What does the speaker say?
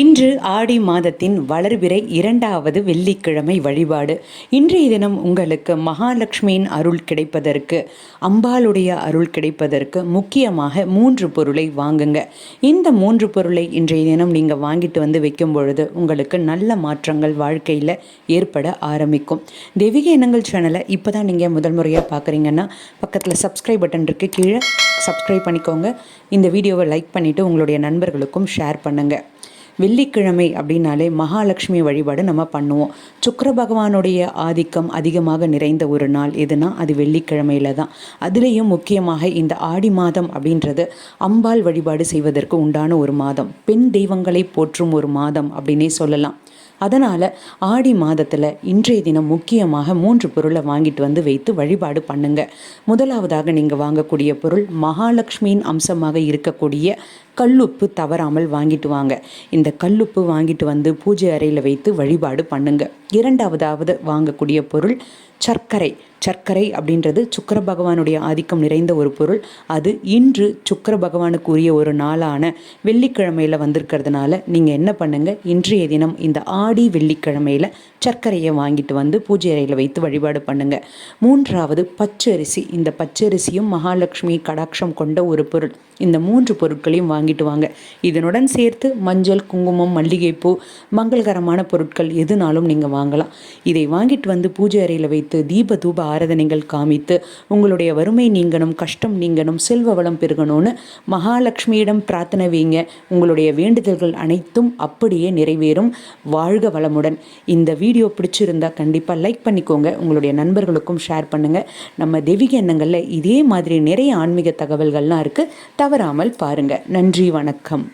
இன்று ஆடி மாதத்தின் வளர்பிறை 2வது வெள்ளிக்கிழமை வழிபாடு. இன்றைய தினம் உங்களுக்கு மகாலட்சுமியின் அருள் கிடைப்பதற்கு, அம்பாளுடைய அருள் கிடைப்பதற்கு முக்கியமாக 3 பொருளை வாங்குங்க. இந்த 3 பொருளை இன்றைய தினம் நீங்கள் வாங்கிட்டு வந்து வைக்கும் பொழுது உங்களுக்கு நல்ல மாற்றங்கள் வாழ்க்கையில் ஏற்பட ஆரம்பிக்கும். தெய்வீக எண்ணங்கள் சேனலை இப்போ தான் நீங்கள் முதல் முறையாக பார்க்குறீங்கன்னா பக்கத்தில் சப்ஸ்கிரைப் பட்டன் இருக்குது, கீழே சப்ஸ்கிரைப் பண்ணிக்கோங்க. இந்த வீடியோவை லைக் பண்ணிவிட்டு உங்களுடைய நண்பர்களுக்கும் ஷேர் பண்ணுங்கள். வெள்ளிக்கிழமை அப்படின்னாலே மகாலட்சுமி வழிபாடு நம்ம பண்ணுவோம். சுக்கிர பகவானுடைய ஆதிக்கம் அதிகமாக நிறைந்த ஒரு நாள் எதுனா அது வெள்ளிக்கிழமையில தான். அதுலேயும் முக்கியமாக இந்த ஆடி மாதம் அப்படின்றது அம்பாள் வழிபாடு செய்வதற்கு உண்டான ஒரு மாதம், பெண் தெய்வங்களை போற்றும் ஒரு மாதம் அப்படின்னே சொல்லலாம். அதனால் ஆடி மாதத்தில் இன்றைய தினம் முக்கியமாக 3 பொருளை வாங்கிட்டு வந்து வைத்து வழிபாடு பண்ணுங்க. முதலாவதாக நீங்கள் வாங்கக்கூடிய பொருள் மகாலட்சுமியின் அம்சமாக இருக்கக்கூடிய கல்லுப்பு தவறாமல் வாங்கிட்டு வாங்க. இந்த கல்லுப்பு வாங்கிட்டு வந்து பூஜை அறையில் வைத்து வழிபாடு பண்ணுங்க. இரண்டாவதாவது வாங்கக்கூடிய பொருள் சர்க்கரை. சர்க்கரை அப்படின்றது சுக்கிர பகவானுடைய ஆதிக்கம் நிறைந்த ஒரு பொருள். அது இன்று சுக்கிர பகவானுக்கு உரிய ஒரு நாளான வெள்ளிக்கிழமையில் வந்திருக்கிறதுனால நீங்கள் என்ன பண்ணுங்கள், இன்றைய தினம் இந்த ஆடி வெள்ளிக்கிழமையில் சர்க்கரையை வாங்கிட்டு வந்து பூஜை அறையில் வைத்து வழிபாடு பண்ணுங்கள். மூன்றாவது பச்சரிசி. இந்த பச்சரிசியும் மகாலட்சுமி கடாட்சம் கொண்ட ஒரு பொருள். இந்த 3 பொருட்களையும் வாங்கிட்டு வாங்க. இதனுடன் சேர்த்து மஞ்சள், குங்குமம், மல்லிகைப்பூ, மங்களகரமான பொருட்கள் எதுனாலும் நீங்கள் வாங்கலாம். இதை வாங்கிட்டு வந்து பூஜை அறையில் வைத்து தீப தூப ஆராதனைகள் காமித்து உங்களுடைய வறுமை நீங்கணும், கஷ்டம் நீங்கணும், செல்வ வளம் பெருகணும்னு மகாலட்சுமியிடம் பிரார்த்தனை வைங்க. உங்களுடைய வேண்டுதல்கள் அனைத்தும் அப்படியே நிறைவேறும். வாழ்க வளமுடன். இந்த வீடியோ பிடிச்சிருந்தா கண்டிப்பாக லைக் பண்ணிக்கோங்க, உங்களுடைய நண்பர்களுக்கும் ஷேர் பண்ணுங்கள். நம்ம தெய்வீக எண்ணங்களில் இதே மாதிரி நிறைய ஆன்மீக தகவல்கள்லாம் இருக்குது, தவறாமல் பாருங்கள். நன்றி, வணக்கம்.